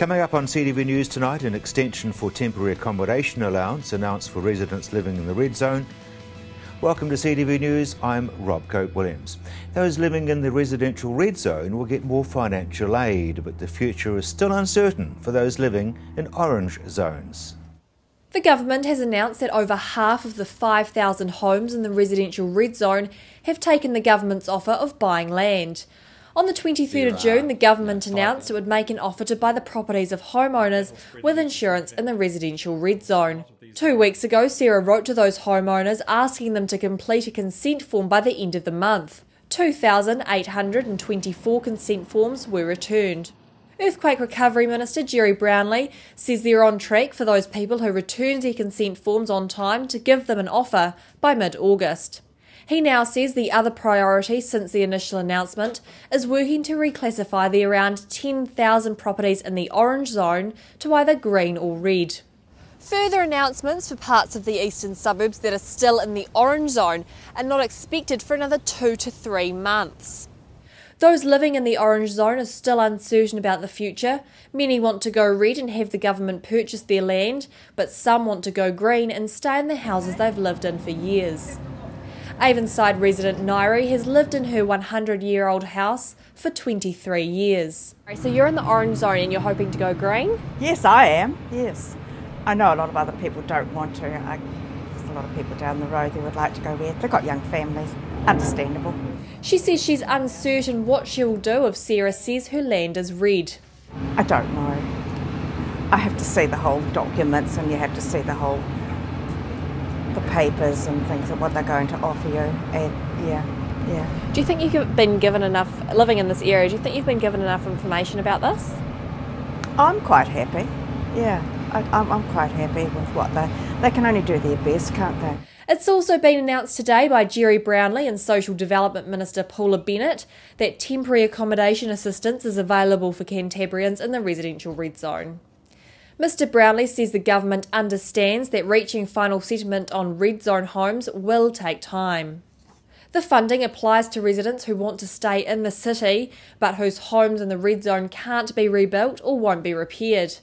Coming up on CTV News tonight, an extension for temporary accommodation allowance announced for residents living in the red zone. Welcome to CTV News, I'm Rob Cope-Williams. Those living in the residential red zone will get more financial aid, but the future is still uncertain for those living in orange zones. The government has announced that over half of the 5,000 homes in the residential red zone have taken the government's offer of buying land. On the 23rd of June, the government announced it would make an offer to buy the properties of homeowners with insurance in the residential red zone. 2 weeks ago, Sarah wrote to those homeowners asking them to complete a consent form by the end of the month. 2,824 consent forms were returned. Earthquake Recovery Minister Jerry Brownlee says they're on track for those people who returned their consent forms on time to give them an offer by mid-August. He now says the other priority since the initial announcement is working to reclassify the around 10,000 properties in the orange zone to either green or red. Further announcements for parts of the eastern suburbs that are still in the orange zone are not expected for another 2 to 3 months. Those living in the orange zone are still uncertain about the future. Many want to go red and have the government purchase their land, but some want to go green and stay in the houses they've lived in for years. Avonside resident Nairi has lived in her 100-year-old house for 23 years. So you're in the orange zone and you're hoping to go green? Yes, I am, yes. I know a lot of other people don't want to. There's a lot of people down the road who would like to go red. They've got young families, understandable. She says she's uncertain what she will do if Sarah says her land is red. I don't know. I have to see the whole documents and you have to see the papers and things of what they're going to offer you, and yeah. Do you think you've been given enough, living in this area, do you think you've been given enough information about this? I'm quite happy, yeah. I'm quite happy with what they can only do their best, can't they? It's also been announced today by Jerry Brownlee and Social Development Minister Paula Bennett that temporary accommodation assistance is available for Canterburyans in the residential red zone. Mr Brownlee says the government understands that reaching final settlement on red zone homes will take time. The funding applies to residents who want to stay in the city but whose homes in the red zone can't be rebuilt or won't be repaired.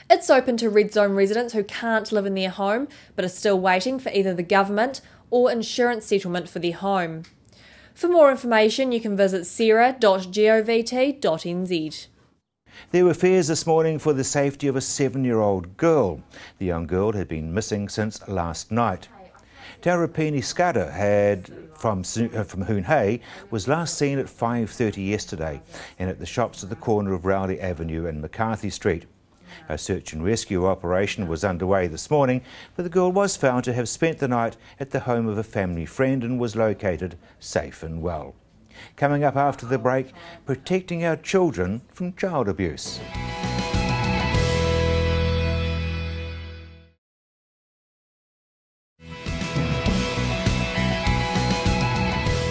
It's open to red zone residents who can't live in their home but are still waiting for either the government or insurance settlement for their home. For more information you can visit sarah.govt.nz. There were fears this morning for the safety of a 7-year-old girl. The young girl had been missing since last night. Tarapini Skada from Hoonhay was last seen at 5:30 yesterday and at the shops at the corner of Rowley Avenue and McCarthy Street. A search and rescue operation was underway this morning, but the girl was found to have spent the night at the home of a family friend and was located safe and well. Coming up after the break, protecting our children from child abuse.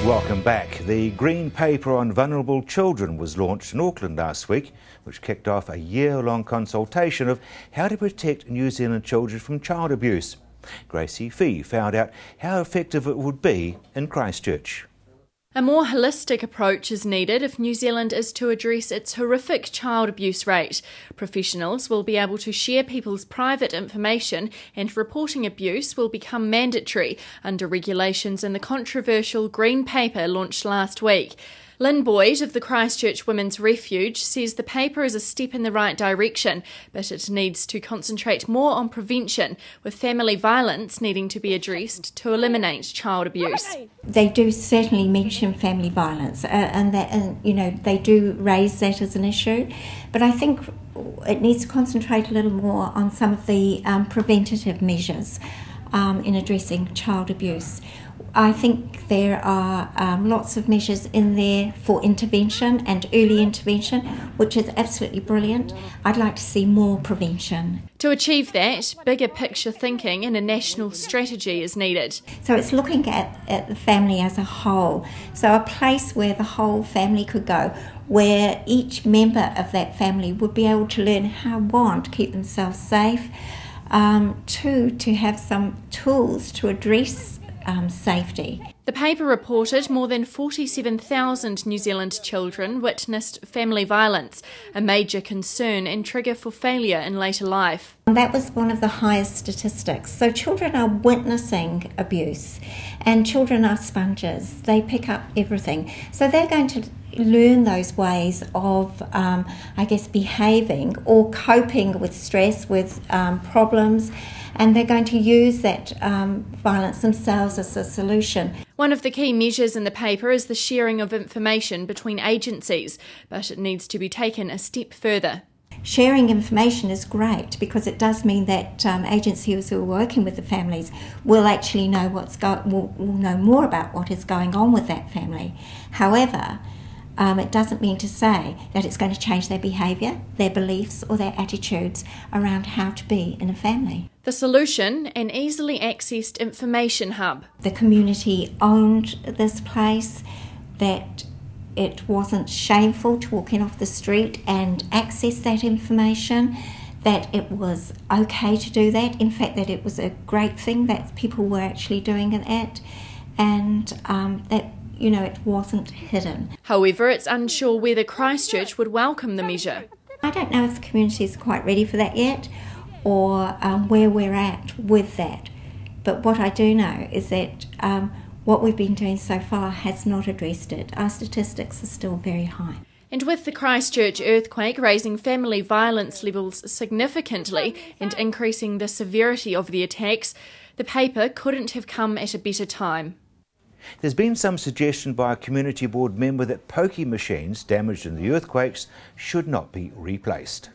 Welcome back. The Green Paper on Vulnerable Children was launched in Auckland last week, which kicked off a year-long consultation of how to protect New Zealand children from child abuse. Gracie Fee found out how effective it would be in Christchurch. A more holistic approach is needed if New Zealand is to address its horrific child abuse rate. Professionals will be able to share people's private information and reporting abuse will become mandatory under regulations in the controversial Green Paper launched last week. Lynn Boyd of the Christchurch Women's Refuge says the paper is a step in the right direction, but it needs to concentrate more on prevention, with family violence needing to be addressed to eliminate child abuse. They do certainly mention family violence, and they do raise that as an issue, but I think it needs to concentrate a little more on some of the preventative measures in addressing child abuse. I think there are lots of measures in there for intervention and early intervention, which is absolutely brilliant. I'd like to see more prevention. To achieve that, bigger picture thinking and a national strategy is needed. So it's looking at the family as a whole. So a place where the whole family could go, where each member of that family would be able to learn how to keep themselves safe, to have some tools to address safety. The paper reported more than 47,000 New Zealand children witnessed family violence, a major concern and trigger for failure in later life. That was one of the highest statistics. So children are witnessing abuse, and children are sponges. They pick up everything. So they're going to learn those ways of, behaving or coping with stress, with problems, and they're going to use that violence themselves as a solution. One of the key measures in the paper is the sharing of information between agencies, but it needs to be taken a step further. Sharing information is great because it does mean that agencies who are working with the families will actually know will know more about what is going on with that family. However, it doesn't mean to say that it's going to change their behaviour, their beliefs or their attitudes around how to be in a family. The solution, an easily accessed information hub. The community owned this place, that it wasn't shameful to walk in off the street and access that information, that it was okay to do that, in fact that it was a great thing that people were actually doing it, and that it wasn't hidden. However, it's unsure whether Christchurch would welcome the measure. I don't know if the community is quite ready for that yet, or where we're at with that. But what I do know is that what we've been doing so far has not addressed it. Our statistics are still very high. And with the Christchurch earthquake raising family violence levels significantly and increasing the severity of the attacks, the paper couldn't have come at a better time. There's been some suggestion by a community board member that pokie machines damaged in the earthquakes should not be replaced.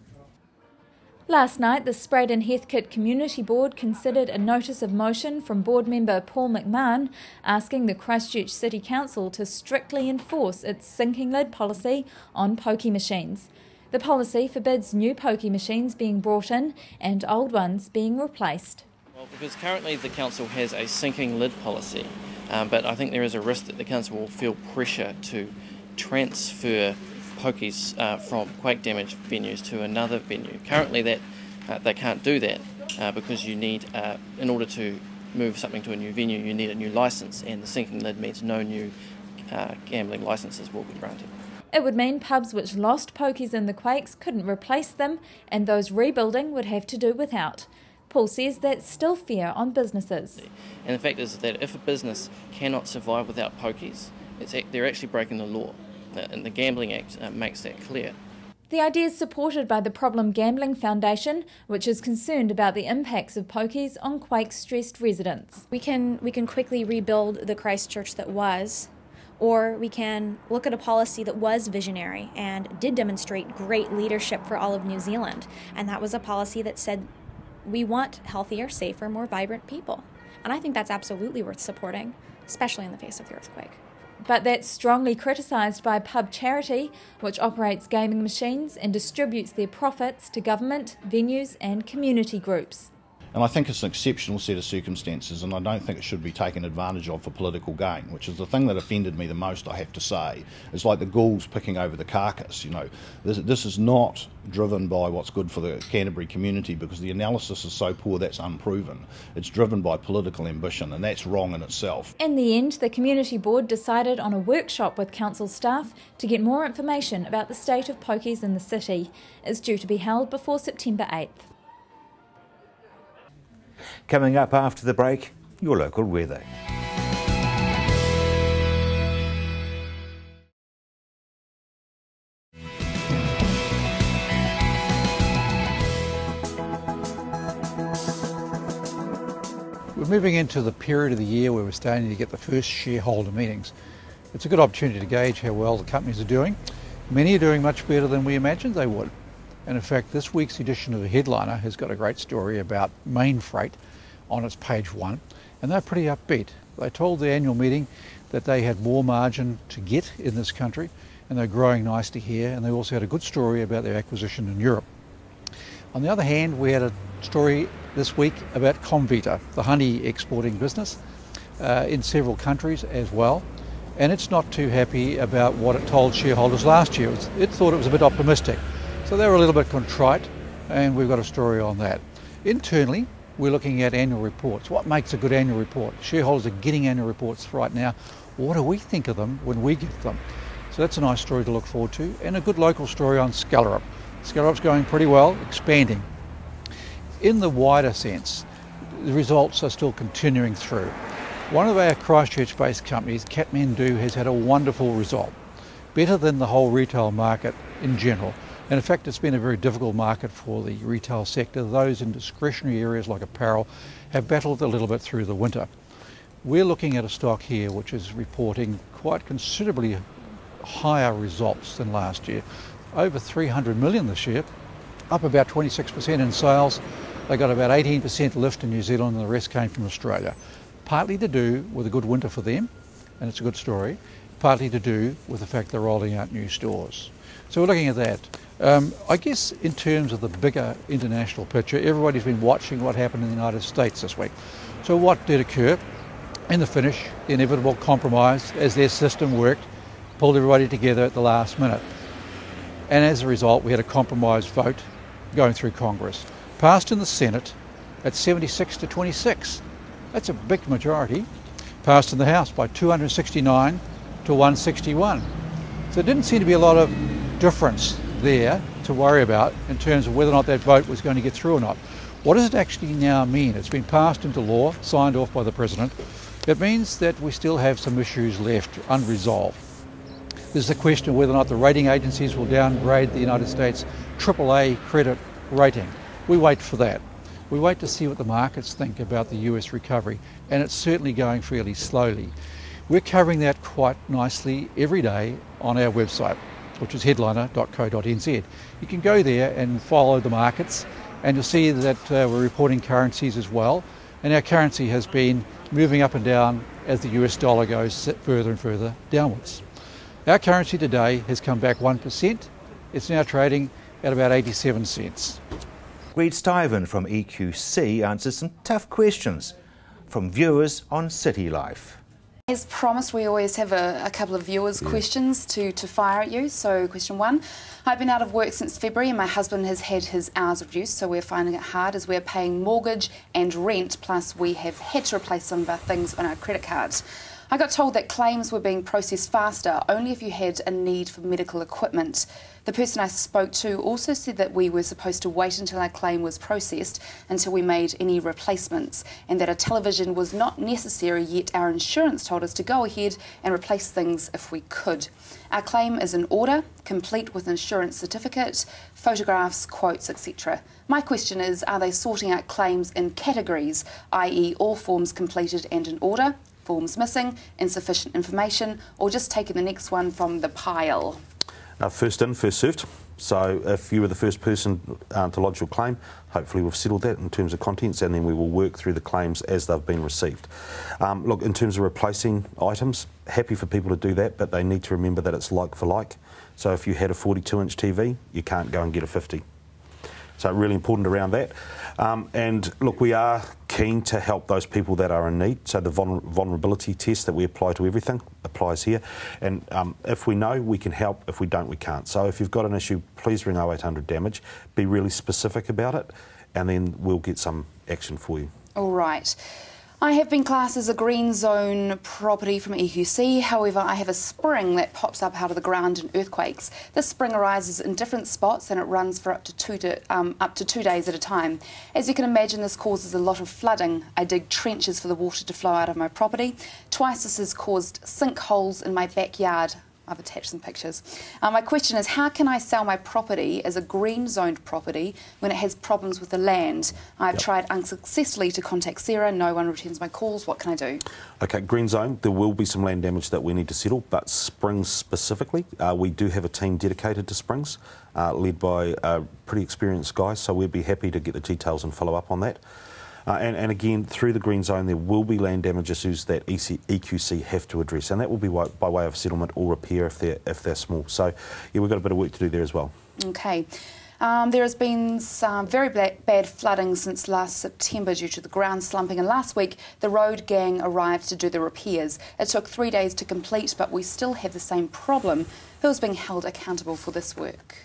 Last night, the Spraden Heathcote Community Board considered a notice of motion from board member Paul McMahon asking the Christchurch City Council to strictly enforce its sinking lid policy on pokie machines. The policy forbids new pokie machines being brought in and old ones being replaced. Well, because currently the council has a sinking lid policy, but I think there is a risk that the council will feel pressure to transfer pokies from quake damaged venues to another venue. Currently they can't do that because you need, in order to move something to a new venue, you need a new licence, and the sinking lid means no new gambling licences will be granted. It would mean pubs which lost pokies in the quakes couldn't replace them, and those rebuilding would have to do without. Paul says that's still fair on businesses. And the fact is that if a business cannot survive without pokies, they're actually breaking the law, and the Gambling Act makes that clear. The idea is supported by the Problem Gambling Foundation, which is concerned about the impacts of pokies on quake-stressed residents. We can quickly rebuild the Christchurch that was, or we can look at a policy that was visionary and did demonstrate great leadership for all of New Zealand. And that was a policy that said we want healthier, safer, more vibrant people. And I think that's absolutely worth supporting, especially in the face of the earthquake. But that's strongly criticised by Pub Charity, which operates gaming machines and distributes their profits to government, venues and community groups. And I think it's an exceptional set of circumstances, and I don't think it should be taken advantage of for political gain, which is the thing that offended me the most, I have to say. It's like the ghouls picking over the carcass, This is not driven by what's good for the Canterbury community, because the analysis is so poor that's unproven. It's driven by political ambition, and that's wrong in itself. In the end, the Community Board decided on a workshop with council staff to get more information about the state of pokies in the city. It's due to be held before September 8th. Coming up after the break, your local weather. We're moving into the period of the year where we're starting to get the first shareholder meetings. It's a good opportunity to gauge how well the companies are doing. Many are doing much better than we imagined they would. And in fact, this week's edition of the Headliner has got a great story about Main Freight on its page 1, and they're pretty upbeat. They told the annual meeting that they had more margin to get in this country, and they're growing nicely here, and they also had a good story about their acquisition in Europe. On the other hand, we had a story this week about Comvita, the honey exporting business, in several countries as well, and it's not too happy about what it told shareholders last year. It thought it was a bit optimistic. So they were a little bit contrite, and we've got a story on that. Internally, we're looking at annual reports. What makes a good annual report? Shareholders are getting annual reports right now. What do we think of them when we get them? So that's a nice story to look forward to, and a good local story on Skellerup. Skellerup's going pretty well, expanding. In the wider sense, the results are still continuing through. One of our Christchurch-based companies, Kathmandu, has had a wonderful result, better than the whole retail market in general. And in fact, it's been a very difficult market for the retail sector. Those in discretionary areas like apparel have battled a little bit through the winter. We're looking at a stock here which is reporting quite considerably higher results than last year. Over 300 million this year, up about 26% in sales. They got about 18% lift in New Zealand, and the rest came from Australia. Partly to do with a good winter for them, and it's a good story, partly to do with the fact they're rolling out new stores. So we're looking at that. I guess in terms of the bigger international picture, everybody's been watching what happened in the United States this week. So what did occur? In the finish, the inevitable compromise, as their system worked, pulled everybody together at the last minute. And as a result, we had a compromise vote going through Congress. Passed in the Senate at 76 to 26. That's a big majority. Passed in the House by 269 to 161. So it didn't seem to be a lot of difference there to worry about in terms of whether or not that vote was going to get through or not. What does it actually now mean? It's been passed into law, signed off by the President. It means that we still have some issues left unresolved. There's the question of whether or not the rating agencies will downgrade the United States AAA credit rating. We wait for that. We wait to see what the markets think about the US recovery, and it's certainly going fairly slowly. We're covering that quite nicely every day on our website, which is headliner.co.nz. You can go there and follow the markets, and you'll see that we're reporting currencies as well, and our currency has been moving up and down as the US dollar goes further and further downwards. Our currency today has come back 1%. It's now trading at about 87 cents. Reid Stuyven from EQC answers some tough questions from viewers on City Life. As promised, we always have a couple of viewers' questions to fire at you. So question 1, I've been out of work since February and my husband has had his hours reduced, so we're finding it hard as we're paying mortgage and rent, plus we have had to replace some of our things on our credit cards. I got told that claims were being processed faster only if you had a need for medical equipment. The person I spoke to also said that we were supposed to wait until our claim was processed until we made any replacements, and that a television was not necessary, yet our insurance told us to go ahead and replace things if we could. Our claim is in order, complete with insurance certificate, photographs, quotes, etc. My question is, are they sorting out claims in categories, i.e. all forms completed and in order, forms missing, insufficient information, or just taking the next one from the pile? First in, first served. So if you were the first person to lodge your claim, hopefully we've settled that in terms of contents, and then we will work through the claims as they've been received. Look, in terms of replacing items, happy for people to do that, but they need to remember that it's like for like. So if you had a 42-inch TV, you can't go and get a 50. So really important around that. And look, we are keen to help those people that are in need. So the vulnerability test that we apply to everything applies here. And if we know, we can help. If we don't, we can't. So if you've got an issue, please ring 0800 damage. Be really specific about it, and then we'll get some action for you. All right. I have been classed as a green zone property from EQC, however I have a spring that pops up out of the ground in earthquakes. This spring arises in different spots and it runs for up to 2 days at a time. As you can imagine, this causes a lot of flooding. I dig trenches for the water to flow out of my property. Twice this has caused sinkholes in my backyard. I've attached some pictures. My question is, how can I sell my property as a green zoned property when it has problems with the land? I've tried unsuccessfully to contact Sarah, no one returns my calls. What can I do? Okay, green zone, there will be some land damage that we need to settle, but springs specifically, we do have a team dedicated to springs, led by pretty experienced guys, so we'd be happy to get the details and follow up on that. And again, through the green zone, there will be land damage issues that EQC have to address, and that will be by way of settlement or repair if they're small. So, yeah, we've got a bit of work to do there as well. Okay. There has been some very bad flooding since last September due to the ground slumping, and last week the road gang arrived to do the repairs. It took 3 days to complete, but we still have the same problem. Who is being held accountable for this work?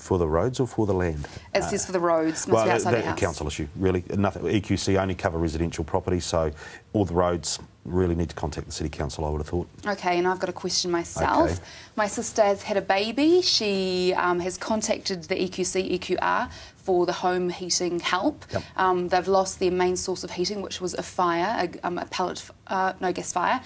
For the roads or for the land? It says for the roads, must be outside the house. A council issue, really. Nothing. EQC only cover residential property, so all the roads really need to contact the City Council, I would have thought. Okay, and I've got a question myself. Okay. My sister has had a baby. She has contacted the EQC, EQR for the home heating help. Yep. They've lost their main source of heating, which was a fire, a gas fire.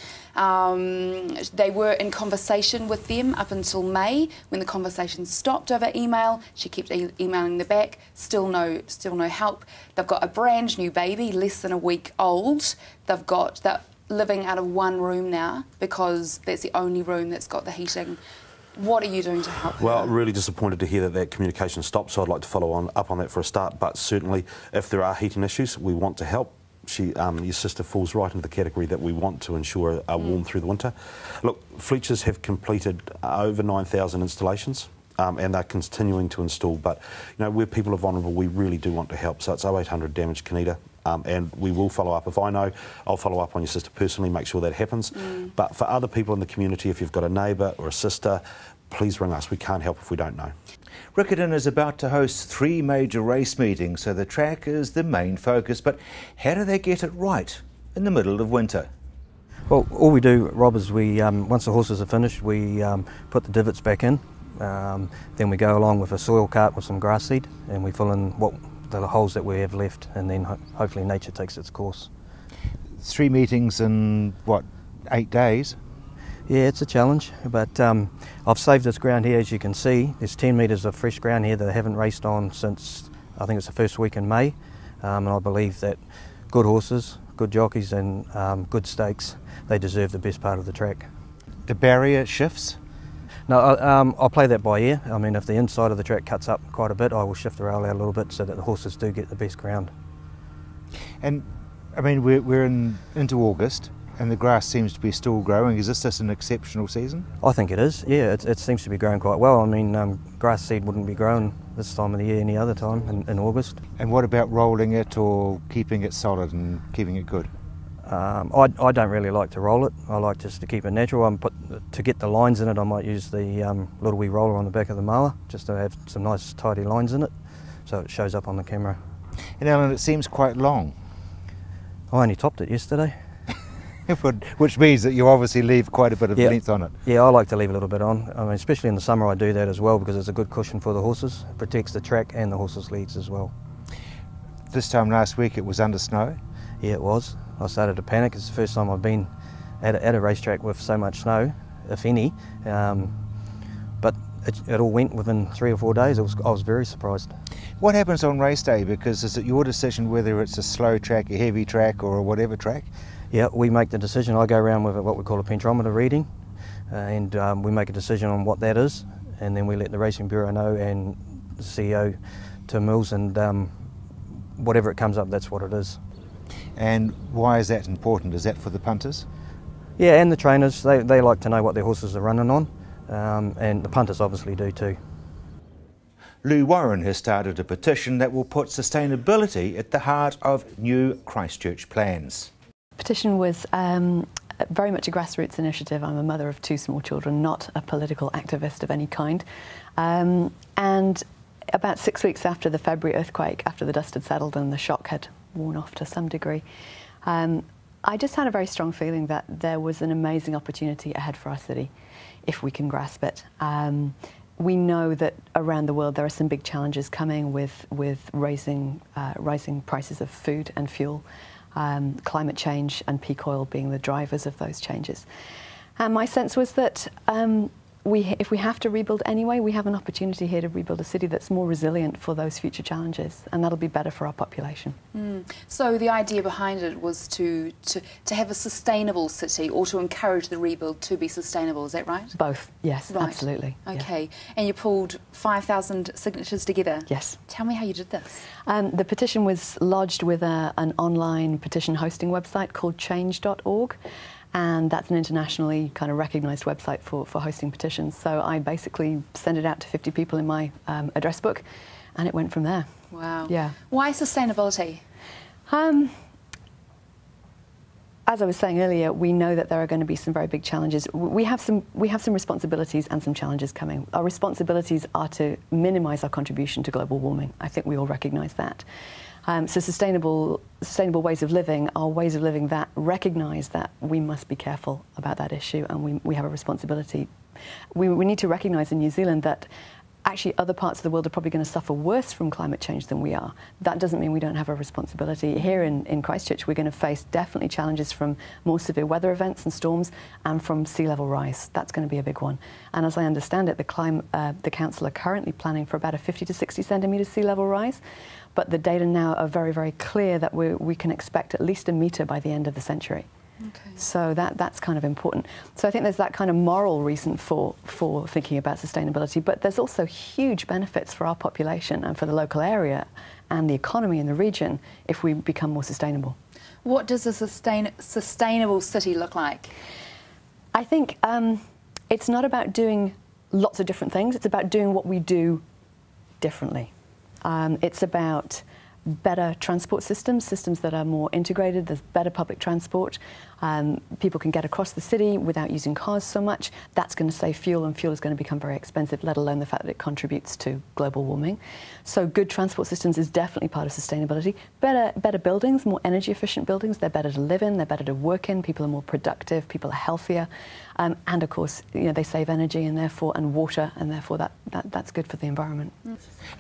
They were in conversation with them up until May. When the conversation stopped over email, she kept emailing them back. Still no help. They've got a brand new baby, less than a week old. They're living out of one room now because that's the only room that's got the heating. What are you doing to help her? Well, really disappointed to hear that communication stopped, so I'd like to follow up on that for a start. But certainly, if there are heating issues, we want to help. Your sister falls right into the category that we want to ensure are warm through the winter. Look, Fletchers have completed over 9,000 installations. And they're continuing to install, but where people are vulnerable, we really do want to help. So it's 0800 damage Canada, and we will follow up. If I know, I'll follow up on your sister personally, make sure that happens. But for other people in the community, if you've got a neighbour or a sister, please ring us. We can't help if we don't know. Riccarton is about to host 3 major race meetings, so the track is the main focus. But how do they get it right in the middle of winter? Well, all we do, Rob, is we once the horses are finished, we put the divots back in. Then we go along with a soil cart with some grass seed, and we fill in the holes that we have left, and then hopefully nature takes its course. 3 meetings in, 8 days? Yeah, it's a challenge, but I've saved this ground here, as you can see. There's 10 metres of fresh ground here that I haven't raced on since, I think it's the first week in May, and I believe that good horses, good jockeys and good stakes, they deserve the best part of the track. The barrier shifts? No, I'll play that by ear. I mean, if the inside of the track cuts up quite a bit, I will shift the rail out a little bit so that the horses do get the best ground. And, I mean, we're into August and the grass seems to be still growing. Is this just an exceptional season? I think it is, yeah. It seems to be growing quite well. I mean, grass seed wouldn't be grown this time of the year any other time in August. And what about rolling it or keeping it solid and keeping it good? I don't really like to roll it. I like just to keep it natural. To get the lines in it, I might use the little wee roller on the back of the mower, just to have some nice tidy lines in it, so it shows up on the camera. And Alan, it seems quite long. I only topped it yesterday. Which means that you obviously leave quite a bit of length on it. Yeah, I like to leave a little bit on. I mean, especially in the summer I do that as well because it's a good cushion for the horses. It protects the track and the horses' leads as well. This time last week it was under snow? Yeah, it was. I started to panic. It's the first time I've been at a racetrack with so much snow, if any. But it all went within 3 or 4 days. I was very surprised. What happens on race day? Because is it your decision whether it's a slow track, a heavy track or a whatever track? Yeah, we make the decision. I go around with what we call a pentrometer reading, and we make a decision on what that is, and then we let the Racing Bureau know and the CEO, Tim Mills, and whatever it comes up, that's what it is. And why is that important? Is that for the punters? Yeah, and the trainers. They like to know what their horses are running on, and the punters obviously do too. Lou Warren has started a petition that will put sustainability at the heart of new Christchurch plans. Petition was very much a grassroots initiative. I'm a mother of 2 small children, not a political activist of any kind. And about 6 weeks after the February earthquake, after the dust had settled and the shock had worn off to some degree, I just had a very strong feeling that there was an amazing opportunity ahead for our city, if we can grasp it. We know that around the world there are some big challenges coming with rising prices of food and fuel. Climate change and peak oil being the drivers of those changes. And my sense was that if we have to rebuild anyway, we have an opportunity here to rebuild a city that's more resilient for those future challenges, and that'll be better for our population. So the idea behind it was to have a sustainable city, or to encourage the rebuild to be sustainable, is that right? Both, yes, right. Absolutely. Okay, yeah. And you pulled 5,000 signatures together? Yes. Tell me how you did this. The petition was lodged with an online petition hosting website called change.org. And that's an internationally kind of recognised website for hosting petitions. So I basically sent it out to 50 people in my address book, and it went from there. Wow. Yeah. Why sustainability? as I was saying earlier, we know that there are going to be some very big challenges. We have some responsibilities and some challenges coming. Our responsibilities are to minimise our contribution to global warming. I think we all recognise that. So sustainable ways of living are ways of living that recognise that we must be careful about that issue, and we have a responsibility. We need to recognise in New Zealand that actually other parts of the world are probably going to suffer worse from climate change than we are. That doesn't mean we don't have a responsibility. Here in Christchurch, we're going to face definitely challenges from more severe weather events and storms and from sea level rise. That's going to be a big one. And as I understand it, the Council are currently planning for about a 50 to 60 centimetres sea level rise. But the data now are very, very clear that we can expect at least a metre by the end of the century. Okay. So that's kind of important. So I think there's that kind of moral reason for thinking about sustainability, but there's also huge benefits for our population and for the local area and the economy in the region if we become more sustainable. What does a sustainable city look like? I think it's not about doing lots of different things, it's about doing what we do differently. It's about better transport systems that are more integrated. There's better public transport. People can get across the city without using cars so much. That's going to save fuel, and fuel is going to become very expensive, let alone the fact that it contributes to global warming. So good transport systems is definitely part of sustainability. Better buildings, more energy efficient buildings. They're better to live in, they're better to work in, people are more productive, people are healthier. And of course, they save energy and water, and therefore that's good for the environment.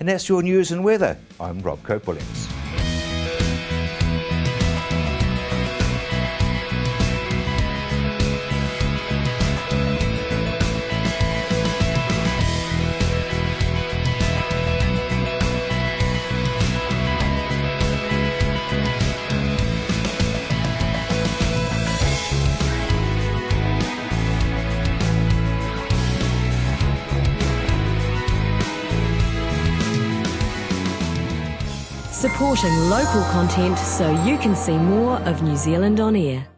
And that's your news and weather. I'm Rob Cope-Williams. Supporting local content so you can see more of New Zealand on air.